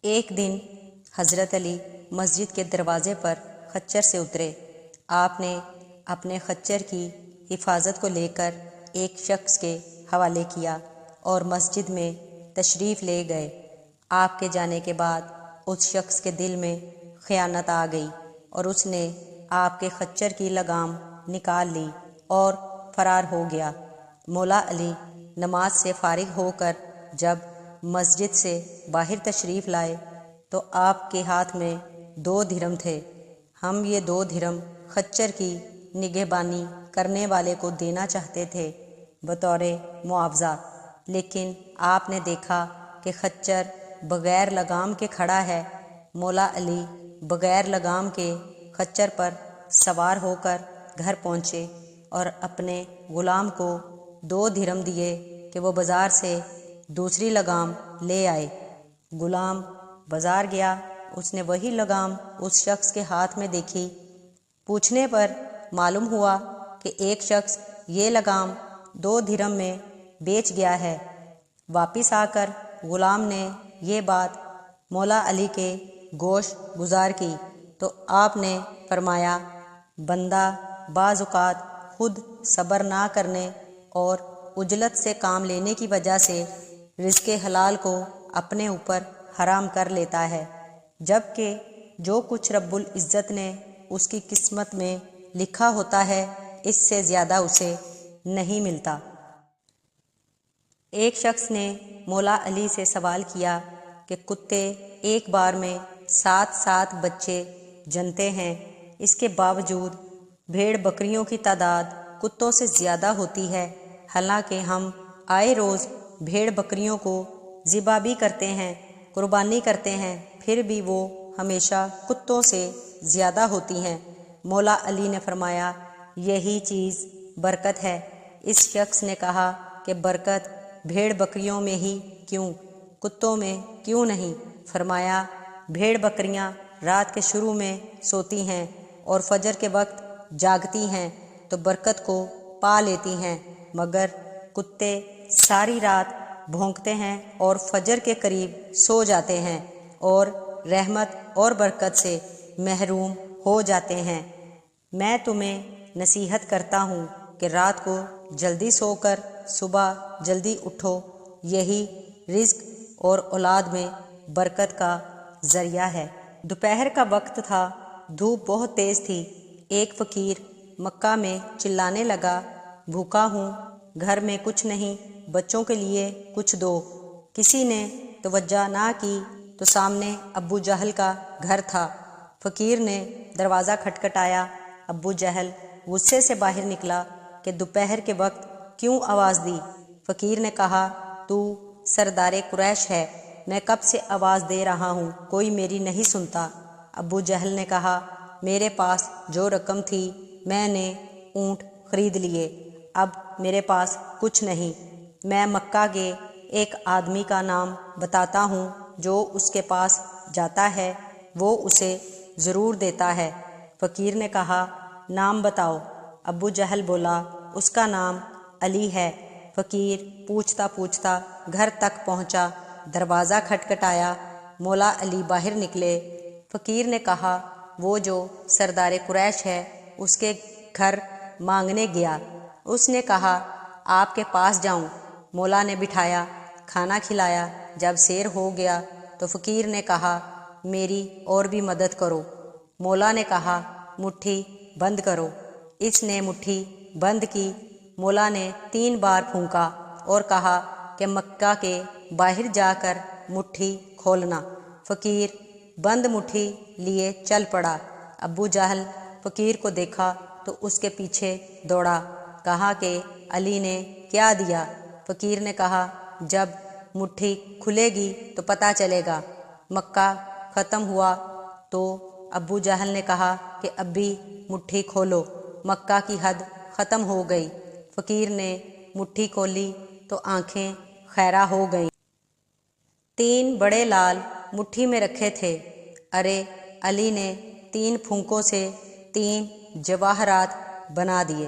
ایک دن حضرت علی مسجد کے دروازے پر خچر سے اترے۔ آپ نے اپنے خچر کی حفاظت کو لے کر ایک شخص کے حوالے کیا اور مسجد میں تشریف لے گئے۔ آپ کے جانے کے بعد اس شخص کے دل میں خیانت آ گئی اور اس نے آپ کے خچر کی لگام نکال لی اور فرار ہو گیا۔ مولا علی نماز سے فارغ ہو کر جب مسجد سے باہر تشریف لائے تو آپ کے ہاتھ میں 2 درہم تھے۔ ہم یہ 2 درہم خچر کی نگہبانی کرنے والے کو دینا چاہتے تھے بطور معاوضہ، لیکن آپ نے دیکھا کہ خچر بغیر لگام کے کھڑا ہے۔ مولا علی بغیر لگام کے خچر پر سوار ہو کر گھر پہنچے اور اپنے غلام کو 2 درہم دیے کہ وہ بازار سے دوسری لگام لے آئے۔ غلام بازار گیا، اس نے وہی لگام اس شخص کے ہاتھ میں دیکھی۔ پوچھنے پر معلوم ہوا کہ ایک شخص یہ لگام 2 درہم میں بیچ گیا ہے۔ واپس آ کر غلام نے یہ بات مولا علی کے گوش گزار کی تو آپ نے فرمایا، بندہ بعض اوقات خود صبر نہ کرنے اور عجلت سے کام لینے کی وجہ سے رزق حلال کو اپنے اوپر حرام کر لیتا ہے، جبکہ جو کچھ رب العزت نے اس کی قسمت میں لکھا ہوتا ہے اس سے زیادہ اسے نہیں ملتا۔ ایک شخص نے مولا علی سے سوال کیا کہ کتے ایک بار میں 7 بچے جنتے ہیں، اس کے باوجود بھیڑ بکریوں کی تعداد کتوں سے زیادہ ہوتی ہے، حالانکہ ہم آئے روز بھیڑ بکریوں کو ذبح بھی کرتے ہیں، قربانی کرتے ہیں، پھر بھی وہ ہمیشہ کتوں سے زیادہ ہوتی ہیں۔ مولا علی نے فرمایا، یہی چیز برکت ہے۔ اس شخص نے کہا کہ برکت بھیڑ بکریوں میں ہی کیوں، کتوں میں کیوں نہیں؟ فرمایا، بھیڑ بکریاں رات کے شروع میں سوتی ہیں اور فجر کے وقت جاگتی ہیں تو برکت کو پا لیتی ہیں، مگر کتے ساری رات بھونکتے ہیں اور فجر کے قریب سو جاتے ہیں اور رحمت اور برکت سے محروم ہو جاتے ہیں۔ میں تمہیں نصیحت کرتا ہوں کہ رات کو جلدی سو کر صبح جلدی اٹھو، یہی رزق اور اولاد میں برکت کا ذریعہ ہے۔ دوپہر کا وقت تھا، دھوپ بہت تیز تھی۔ ایک فقیر مکہ میں چلانے لگا، بھوکا ہوں، گھر میں کچھ نہیں، بچوں کے لیے کچھ دو۔ کسی نے توجہ نہ کی تو سامنے ابو جہل کا گھر تھا۔ فقیر نے دروازہ کھٹکھٹایا۔ ابو جہل غصے سے باہر نکلا کہ دوپہر کے وقت کیوں آواز دی؟ فقیر نے کہا، تو سردار قریش ہے، میں کب سے آواز دے رہا ہوں، کوئی میری نہیں سنتا۔ ابو جہل نے کہا، میرے پاس جو رقم تھی میں نے اونٹ خرید لیے، اب میرے پاس کچھ نہیں۔ میں مکہ کے ایک آدمی کا نام بتاتا ہوں، جو اس کے پاس جاتا ہے وہ اسے ضرور دیتا ہے۔ فقیر نے کہا، نام بتاؤ۔ ابو جہل بولا، اس کا نام علی ہے۔ فقیر پوچھتا پوچھتا گھر تک پہنچا، دروازہ کھٹکھٹایا، مولا علی باہر نکلے۔ فقیر نے کہا، وہ جو سردار قریش ہے اس کے گھر مانگنے گیا۔ اس نے کہا، آپ کے پاس جاؤں؟ مولا نے بٹھایا، کھانا کھلایا۔ جب سیر ہو گیا تو فقیر نے کہا، میری اور بھی مدد کرو۔ مولا نے کہا، مٹھی بند کرو۔ اس نے مٹھی بند کی۔ مولا نے 3 بار پھونکا اور کہا کہ مکہ کے باہر جا کر مٹھی کھولنا۔ فقیر بند مٹھی لیے چل پڑا۔ ابو جہل فقیر کو دیکھا تو اس کے پیچھے دوڑا، کہا کہ علی نے کیا دیا؟ فقیر نے کہا، جب مٹھی کھلے گی تو پتہ چلے گا۔ مکہ ختم ہوا تو ابو جہل نے کہا کہ اب بھی مٹھی کھولو۔ مکہ کی حد ختم ہو گئی۔ فقیر نے مٹھی کھولی تو آنکھیں خیرہ ہو گئیں۔ 3 بڑے لال مٹھی میں رکھے تھے۔ ارے علی نے 3 پھونکوں سے 3 جواہرات بنا دیے۔